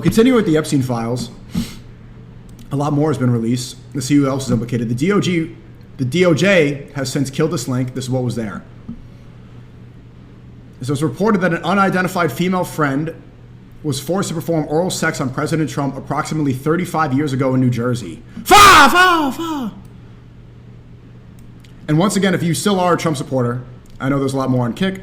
continuing with the Epstein files, a lot more has been released. Let's see who else is implicated. The DOJ has since killed this link. This is what was there. So it's reported that an unidentified female friend was forced to perform oral sex on President Trump approximately 35 years ago in New Jersey. And once again, if you still are a Trump supporter, I know there's a lot more on Kick.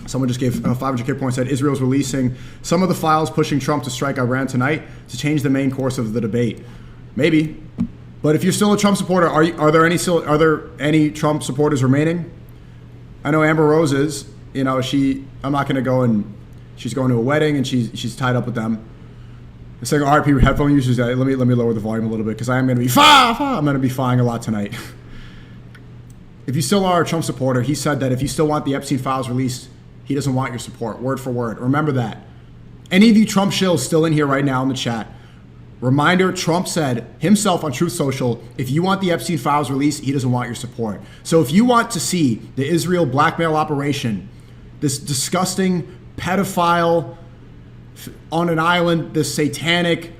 Someone just gave 500 Kick points, said Israel's releasing some of the files pushing Trump to strike Iran tonight to change the main course of the debate. Maybe. But if you're still a Trump supporter, are there any Trump supporters remaining? I know Amber Rose is. You know, I'm not going to go and she's going to a wedding and she's tied up with them. They're saying, all right, people, headphone users, let me lower the volume a little bit because I am going to be I'm going to be fying a lot tonight. If you still are a Trump supporter, he said that if you still want the Epstein files released, he doesn't want your support, word for word. Remember that. Any of you Trump shills still in here right now in the chat, reminder, Trump said himself on Truth Social, if you want the Epstein files released, he doesn't want your support. So if you want to see the Israel blackmail operation, this disgusting pedophile on an island, this satanic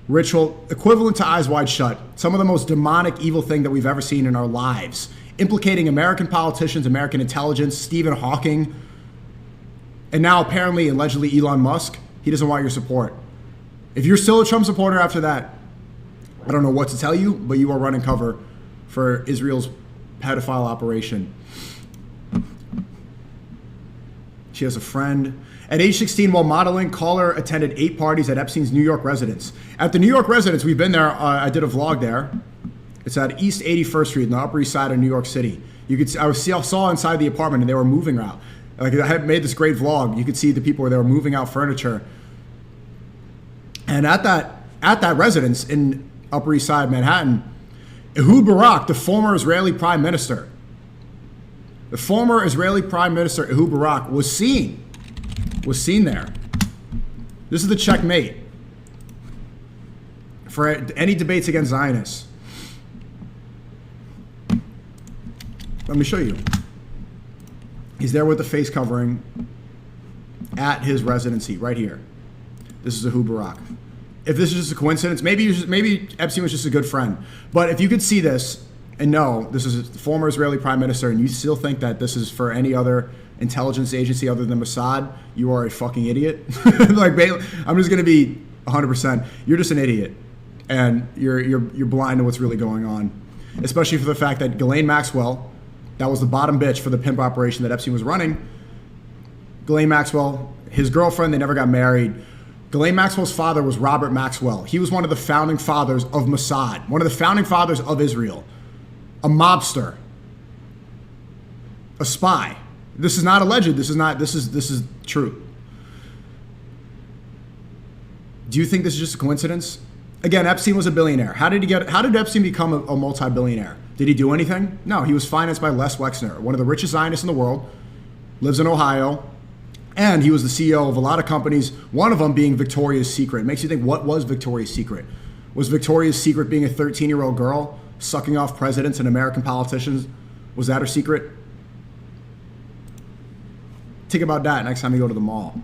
ritual, equivalent to Eyes Wide Shut, some of the most demonic, evil thing that we've ever seen in our lives, implicating American politicians, American intelligence, Stephen Hawking, and now apparently, allegedly, Elon Musk, he doesn't want your support. If you're still a Trump supporter after that, I don't know what to tell you, but you are running cover for Israel's pedophile operation. She has a friend. At age 16, while modeling, caller attended 8 parties at Epstein's New York residence. At the New York residence, we've been there. I did a vlog there. It's at East 81st Street in the Upper East Side of New York City. I saw inside the apartment, and they were moving out. Like, I had made this great vlog. You could see the people where they were moving out furniture. And at that residence in Upper East Side, Manhattan, Ehud Barak, the former Israeli prime minister, Ehud Barak was seen there. This is the checkmate for any debates against Zionists. Let me show you. He's there with the face covering at his residency right here. This is Ehud Barak. If this is just a coincidence, maybe Epstein was just a good friend. But if you could see this and know this is the former Israeli prime minister and you still think that this is for any other intelligence agency other than Mossad, you are a fucking idiot. Like, I'm just going to be 100%. You're just an idiot. And you're blind to what's really going on. Especially for the fact that Ghislaine Maxwell, that was the bottom bitch for the pimp operation that Epstein was running. Ghislaine Maxwell, his girlfriend, they never got married. Ghislaine Maxwell's father was Robert Maxwell. He was one of the founding fathers of Mossad, one of the founding fathers of Israel, a mobster, a spy. This is not alleged. This is true. Do you think this is just a coincidence? Again, Epstein was a billionaire. How did Epstein become a multi-billionaire? Did he do anything? No, he was financed by Les Wexner, one of the richest Zionists in the world, lives in Ohio, and he was the CEO of a lot of companies, one of them being Victoria's Secret. It makes you think, what was Victoria's Secret? Was Victoria's Secret being a 13-year-old girl sucking off presidents and American politicians? Was that her secret? Think about that next time you go to the mall.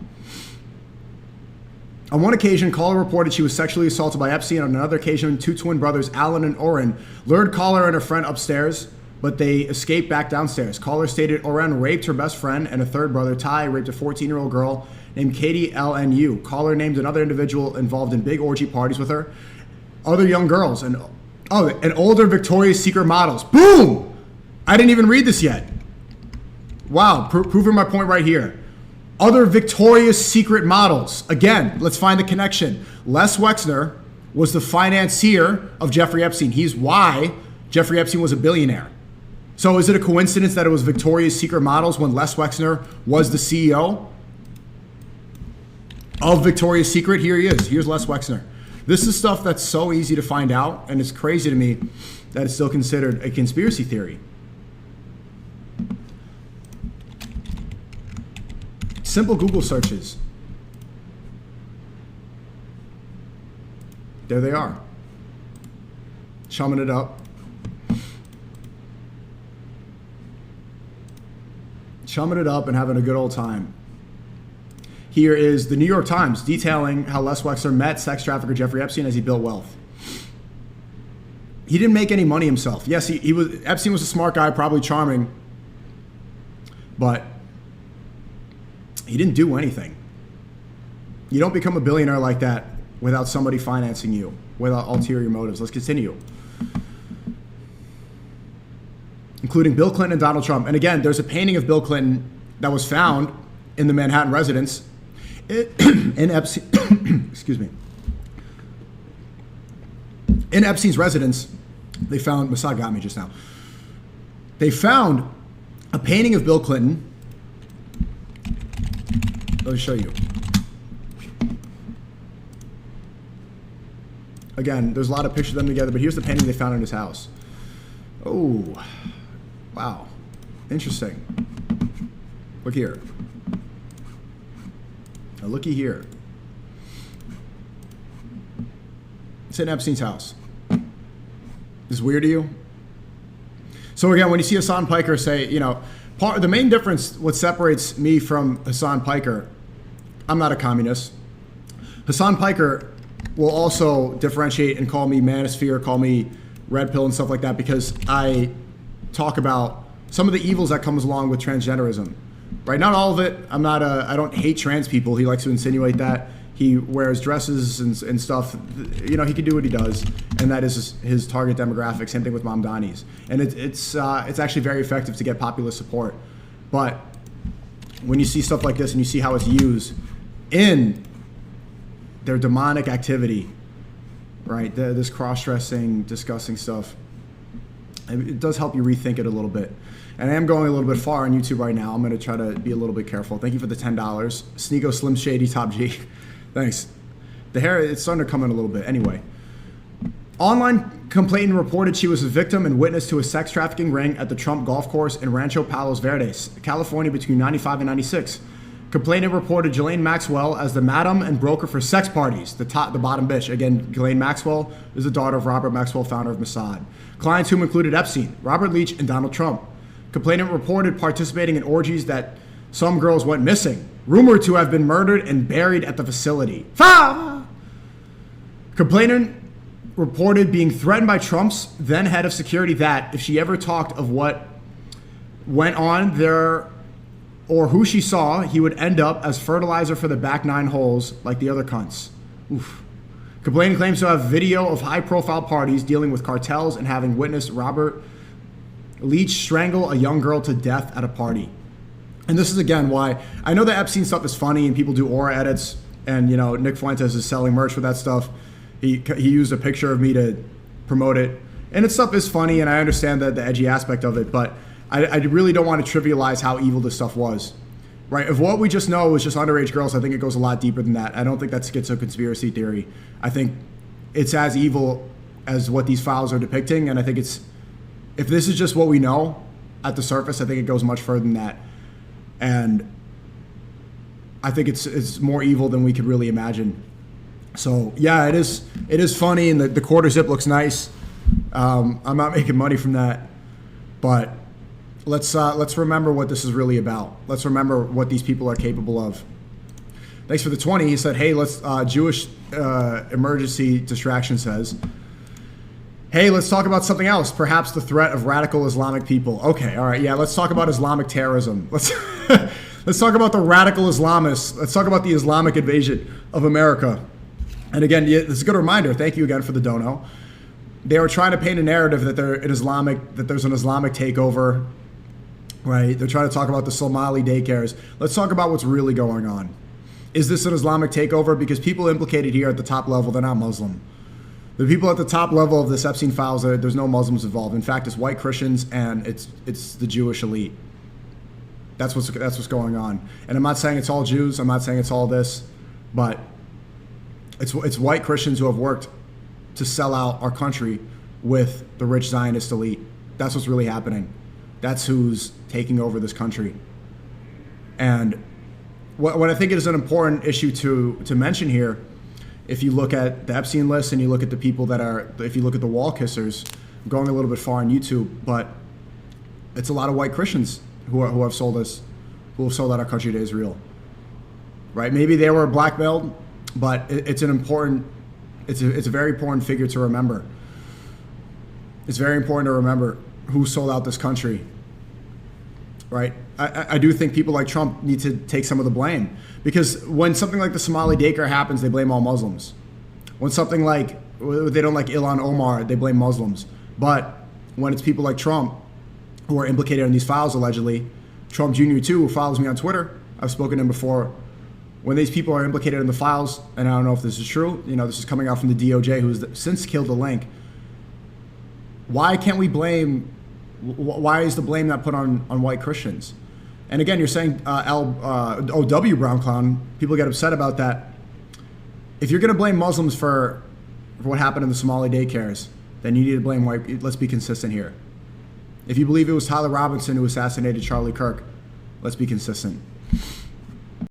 On one occasion, caller reported she was sexually assaulted by Epstein. On another occasion, 2 twin brothers, Alan and Oren, lured caller and her friend upstairs, but they escaped back downstairs. Caller stated Oren raped her best friend, and a third brother, Ty, raped a 14-year-old girl named Katie LNU. Caller named another individual involved in big orgy parties with her. Other young girls and older Victoria's Secret models. Boom! I didn't even read this yet. Wow, proving my point right here. Other Victoria's Secret models. Again, let's find the connection. Les Wexner was the financier of Jeffrey Epstein. He's why Jeffrey Epstein was a billionaire. So is it a coincidence that it was Victoria's Secret models when Les Wexner was the CEO of Victoria's Secret? Here he is. Here's Les Wexner. This is stuff that's so easy to find out, and it's crazy to me that it's still considered a conspiracy theory. Simple Google searches. There they are. Chumming it up. Chumming it up and having a good old time. Here is the New York Times detailing how Les Wexner met sex trafficker Jeffrey Epstein as he built wealth. He didn't make any money himself. Yes, Epstein was a smart guy, probably charming, but he didn't do anything. You don't become a billionaire like that without somebody financing you, without ulterior motives. Let's continue. Including Bill Clinton and Donald Trump. And again, there's a painting of Bill Clinton that was found in the Manhattan residence in Epstein, excuse me. In Epstein's residence, they found, Mossad got me just now. They found a painting of Bill Clinton. Let me show you. Again, there's a lot of pictures of them together, but here's the painting they found in his house. Oh, wow. Interesting. Look here. Now looky here. It's in Epstein's house. Is this weird to you? So again, when you see hasanpiker say, you know, the main difference, what separates me from hasanpiker, I'm not a communist. hasanpiker will also differentiate and call me manosphere, call me red pill and stuff like that, because I talk about some of the evils that comes along with transgenderism. Right? Not all of it. I don't hate trans people. He likes to insinuate that. He wears dresses and stuff. You know, he can do what he does, and that is his target demographic. Same thing with Mamdani's, and it's actually very effective to get popular support. But when you see stuff like this and you see how it's used in their demonic activity, right? This cross-dressing, disgusting stuff, it does help you rethink it a little bit. And I am going a little bit far on YouTube right now. I'm going to try to be a little bit careful. Thank you for the $10. SNEAKO Slim Shady Top G. Thanks. The hair, it's starting to come in a little bit. Anyway. Online complainant reported she was a victim and witness to a sex trafficking ring at the Trump golf course in Rancho Palos Verdes, California between 95 and 96. Complainant reported Ghislaine Maxwell as the madam and broker for sex parties, the bottom bitch. Again, Ghislaine Maxwell is the daughter of Robert Maxwell, founder of Mossad. Clients whom included Epstein, Robert Leach, and Donald Trump. Complainant reported participating in orgies that some girls went missing, rumored to have been murdered and buried at the facility. Complainant reported being threatened by Trump's then head of security that if she ever talked of what went on there or who she saw, he would end up as fertilizer for the back 9 holes like the other cunts. Oof. Complainant claims to have video of high-profile parties dealing with cartels and having witnessed Robert Leach strangle a young girl to death at a party. And this is, again, why I know the Epstein stuff is funny and people do aura edits, and, you know, Nick Fuentes is selling merch for that stuff. He used a picture of me to promote it. And it stuff is funny, and I understand the edgy aspect of it, but I really don't want to trivialize how evil this stuff was. Right? If what we just know was just underage girls, I think it goes a lot deeper than that. I don't think that's schizo-conspiracy theory. I think it's as evil as what these files are depicting, and I think it's, if this is just what we know at the surface, I think it goes much further than that. And I think it's more evil than we could really imagine. So yeah, it is funny, and the quarter zip looks nice. I'm not making money from that, but let's remember what this is really about. Let's remember what these people are capable of. Thanks for the 20. He said, hey, let's Jewish emergency distraction says, hey, let's talk about something else. Perhaps the threat of radical Islamic people. Okay, all right, yeah, let's talk about Islamic terrorism. Let's talk about the radical Islamists. Let's talk about the Islamic invasion of America. And again, this is a good reminder. Thank you again for the dono. They were trying to paint a narrative that there's an Islamic takeover, right? They're trying to talk about the Somali daycares. Let's talk about what's really going on. Is this an Islamic takeover? Because people implicated here at the top level, they're not Muslim. The people at the top level of this Epstein files, there's no Muslims involved. In fact, it's white Christians and it's the Jewish elite. That's what's going on. And I'm not saying it's all Jews. I'm not saying it's all this, but it's white Christians who have worked to sell out our country with the rich Zionist elite. That's what's really happening. That's who's taking over this country. And what I think is an important issue to mention here, if you look at the Epstein list and you look at the people that are, if you look at the wall kissers, I'm going a little bit far on YouTube, but it's a lot of white Christians who have sold out our country to Israel. right? Maybe they were blackmailed, but it's an important, it's a very important figure to remember. It's very important to remember who sold out this country, right? I do think people like Trump need to take some of the blame, because when something like the Somali daycare happens, they blame all Muslims. When something like, they don't like Ilhan Omar, they blame Muslims. But when it's people like Trump who are implicated in these files allegedly, Trump Jr. too, who follows me on Twitter, I've spoken to him before, when these people are implicated in the files, and I don't know if this is true, this is coming out from the DOJ, who's since killed the link. Why can't we blame, why is the blame not put on white Christians? And again, you're saying OW Brown Clown, people get upset about that. If you're going to blame Muslims for what happened in the Somali daycares, then you need to blame white. Let's be consistent here. If you believe it was Tyler Robinson who assassinated Charlie Kirk, let's be consistent.